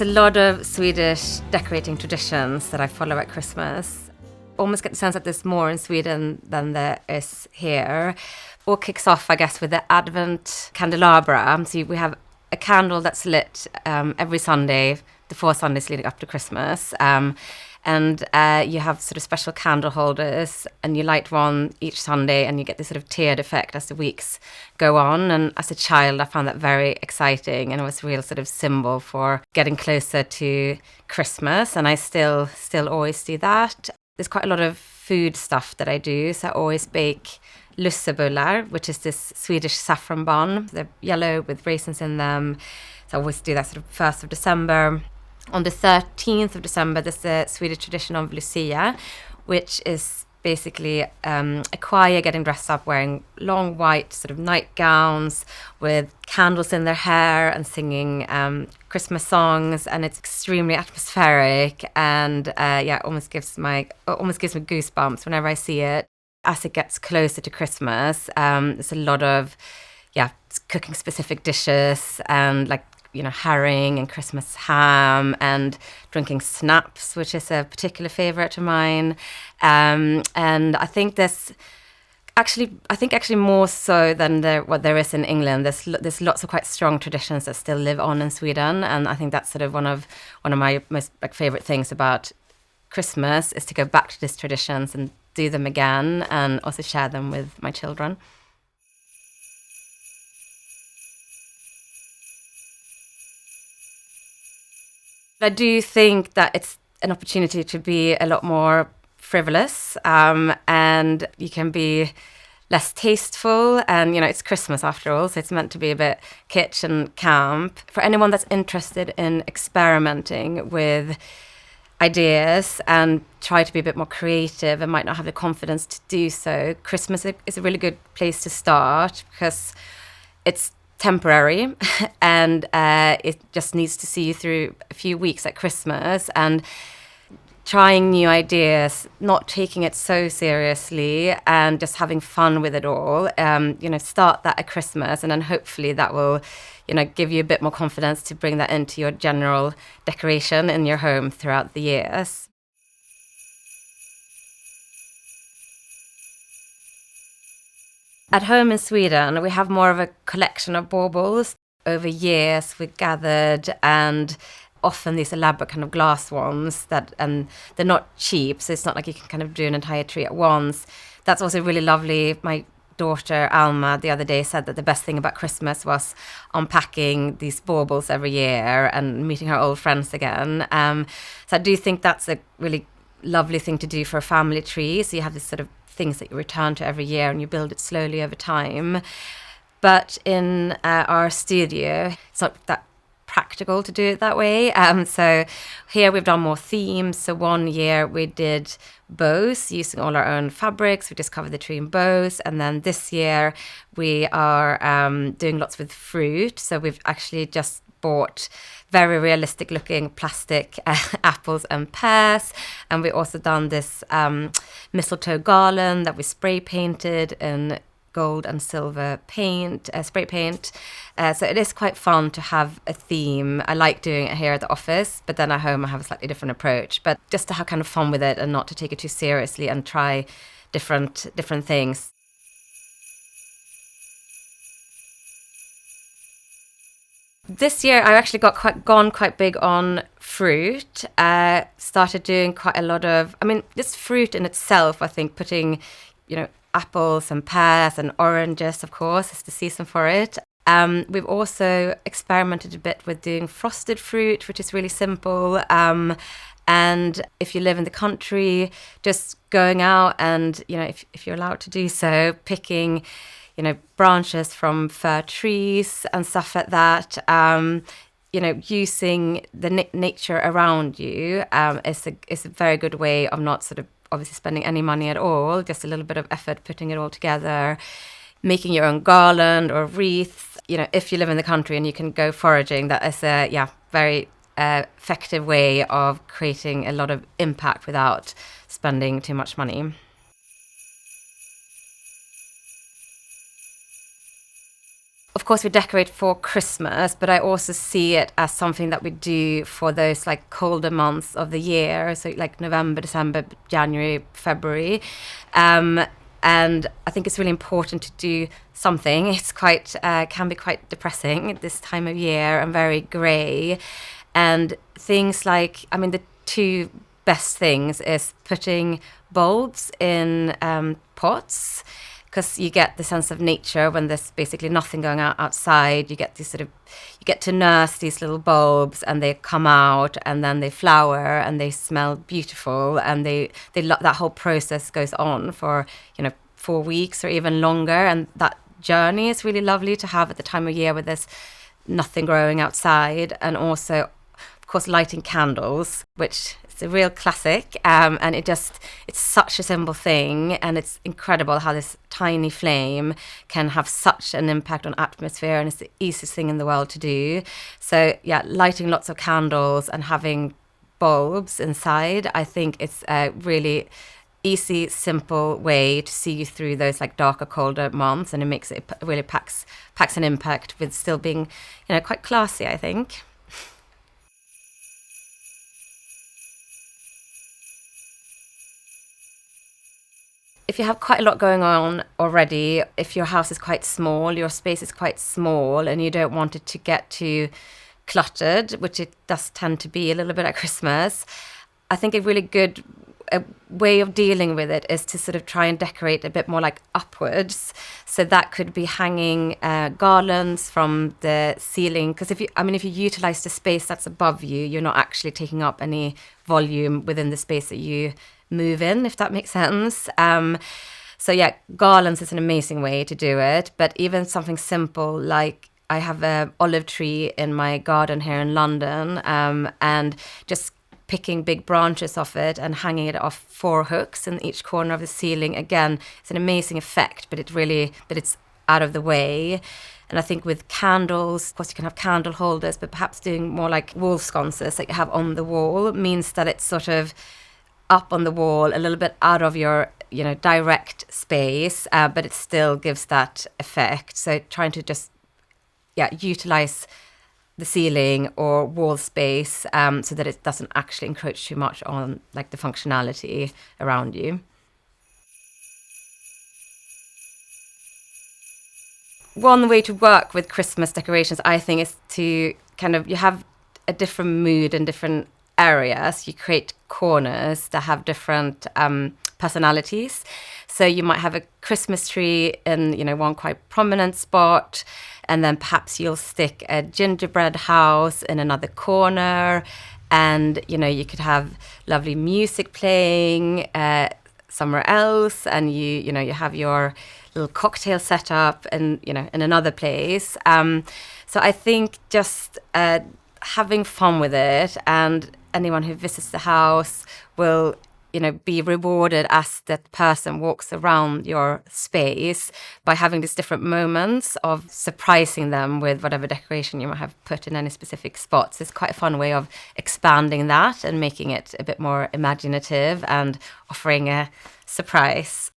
There's a lot of Swedish decorating traditions that I follow at Christmas. Almost get the sense that there's more in Sweden than there is here. All kicks off, I guess, with the Advent candelabra. So we have a candle that's lit every Sunday, the 4 Sundays leading up to Christmas. And you have sort of special candle holders, and you light one each Sunday, and you get this sort of tiered effect as the weeks go on. And as a child, I found that very exciting, and it was a real sort of symbol for getting closer to Christmas. And I still always do that. There's quite a lot of food stuff that I do. So I always bake lussebullar, which is this Swedish saffron bun. They're yellow with raisins in them. So I always do that sort of 1st of December. On the 13th of December, there's the Swedish tradition of Lucia, which is basically a choir getting dressed up wearing long white sort of nightgowns with candles in their hair and singing Christmas songs, and it's extremely atmospheric, and it almost gives me goosebumps whenever I see it. As it gets closer to Christmas, there's a lot of cooking specific dishes and herring and Christmas ham, and drinking snaps, which is a particular favorite of mine. And I think actually more so than what there is in England. There's lots of quite strong traditions that still live on in Sweden, and I think that's sort of one of my most favorite things about Christmas is to go back to these traditions and do them again, and also share them with my children. I do think that it's an opportunity to be a lot more frivolous, and you can be less tasteful. And, it's Christmas after all, so it's meant to be a bit kitsch and camp. For anyone that's interested in experimenting with ideas and try to be a bit more creative and might not have the confidence to do so, Christmas is a really good place to start because it's temporary, and it just needs to see you through a few weeks at Christmas, and trying new ideas, not taking it so seriously, and just having fun with it all. Start that at Christmas, and then hopefully that will, give you a bit more confidence to bring that into your general decoration in your home throughout the years. At home in Sweden, we have more of a collection of baubles. Over years, we've gathered, and often these elaborate kind of glass ones and they're not cheap, so it's not like you can kind of do an entire tree at once. That's also really lovely. My daughter Alma the other day said that the best thing about Christmas was unpacking these baubles every year and meeting her old friends again. So I do think that's a really lovely thing to do for a family tree. So you have this sort of things that you return to every year, and you build it slowly over time. But in our studio, it's not that practical to do it that way. So here we've done more themes. So one year we did bows using all our own fabrics. We just covered the tree in bows. And then this year we are doing lots with fruit. So we've actually just bought very realistic looking plastic apples and pears. And we also done this mistletoe garland that we spray painted in gold and silver spray paint. So it is quite fun to have a theme. I like doing it here at the office, but then at home I have a slightly different approach. But just to have kind of fun with it and not to take it too seriously and try different things. This year I actually gone quite big on fruit. Started doing quite a lot of, just fruit in itself. I think putting, apples and pears and oranges, of course, is the season for it. We've also experimented a bit with doing frosted fruit, which is really simple. And if you live in the country, just going out and, if you're allowed to do so, picking branches from fir trees and stuff like that, using the nature around you is a very good way of not sort of obviously spending any money at all, just a little bit of effort putting it all together, making your own garland or wreath. If you live in the country and you can go foraging, that is a very effective way of creating a lot of impact without spending too much money. of course, we decorate for Christmas, but I also see it as something that we do for those like colder months of the year. So like November, December, January, February. And I think it's really important to do something. It's quite, can be quite depressing this time of year and very grey. And things like, I mean, the two best things is putting bulbs in pots, because you get the sense of nature when there's basically nothing going on outside. You get you get to nurse these little bulbs, and they come out, and then they flower, and they smell beautiful, and that whole process goes on for 4 weeks or even longer, and that journey is really lovely to have at the time of year where there's nothing growing outside. And also, of course, lighting candles, which is a real classic, and it's such a simple thing, and it's incredible how this tiny flame can have such an impact on atmosphere, and it's the easiest thing in the world to do. So yeah, lighting lots of candles and having bulbs inside, I think it's a really easy, simple way to see you through those like darker, colder months, and it really packs an impact with still being quite classy, I think. If you have quite a lot going on already, if your house is quite small, your space is quite small, and you don't want it to get too cluttered, which it does tend to be a little bit at Christmas, I think a really good way of dealing with it is to sort of try and decorate a bit more like upwards. So that could be hanging garlands from the ceiling, because if you utilize the space that's above you, you're not actually taking up any volume within the space that you move in, if that makes sense. So yeah, garlands is an amazing way to do it, but even something simple like I have an olive tree in my garden here in London, and just picking big branches off it and hanging it off 4 hooks in each corner of the ceiling. Again, it's an amazing effect, but it's out of the way. And I think with candles, of course you can have candle holders, but perhaps doing more like wall sconces that you have on the wall means that it's sort of up on the wall, a little bit out of your direct space, but it still gives that effect. So trying to just utilize the ceiling or wall space, so that it doesn't actually encroach too much on like the functionality around you. One way to work with Christmas decorations, I think, is to you have a different mood in different areas. You create corners that have different personalities. So you might have a Christmas tree in one quite prominent spot, and then perhaps you'll stick a gingerbread house in another corner, and you could have lovely music playing somewhere else, and you have your little cocktail set up and in another place. So I think just having fun with it, and anyone who visits the house will be rewarded as that person walks around your space by having these different moments of surprising them with whatever decoration you might have put in any specific spots. It's quite a fun way of expanding that and making it a bit more imaginative and offering a surprise.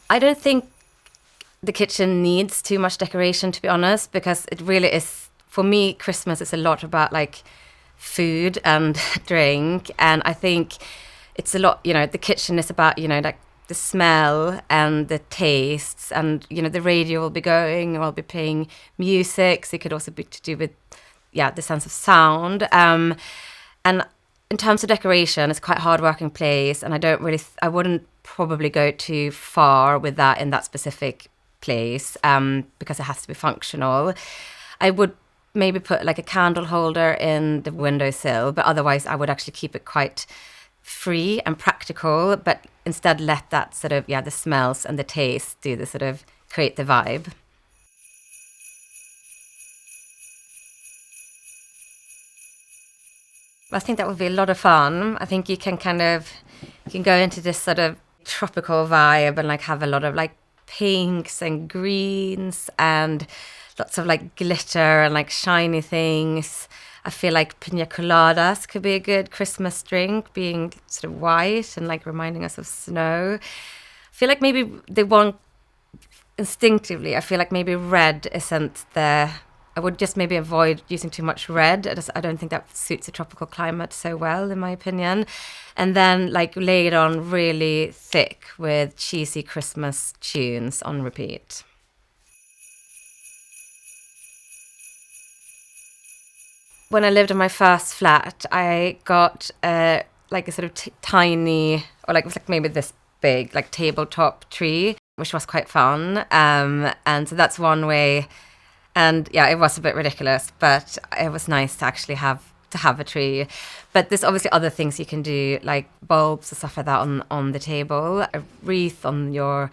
I don't think the kitchen needs too much decoration, to be honest, because it really is, for me, Christmas is a lot about like food and drink. And I think it's a lot, the kitchen is about, like the smell and the tastes, and, the radio will be going, or I'll be playing music. So it could also be to do with, the sense of sound. And in terms of decoration, it's quite a hard-working place, and I wouldn't probably go too far with that in that specific place, because it has to be functional. I would maybe put like a candle holder in the windowsill, but otherwise I would actually keep it quite free and practical, but instead let that sort of, the smells and the taste do the sort of create the vibe. I think that would be a lot of fun. I think you can go into this sort of tropical vibe and like have a lot of like pinks and greens and lots of like glitter and like shiny things. I feel like pina coladas could be a good Christmas drink, being sort of white and like reminding us of snow. I feel like maybe they want instinctively, I feel like maybe red isn't I would just maybe avoid using too much red. I don't think that suits a tropical climate so well, in my opinion. And then like lay it on really thick with cheesy Christmas tunes on repeat. When I lived in my first flat, I got like a sort of tiny, or like it was like maybe this big, like tabletop tree, which was quite fun. And so that's one way. And yeah, it was a bit ridiculous, but it was nice to actually have a tree. But there's obviously other things you can do, like bulbs and stuff like that on the table, a wreath on your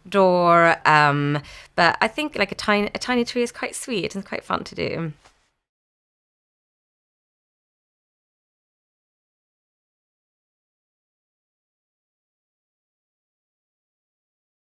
door. But I think like a tiny tree is quite sweet and quite fun to do.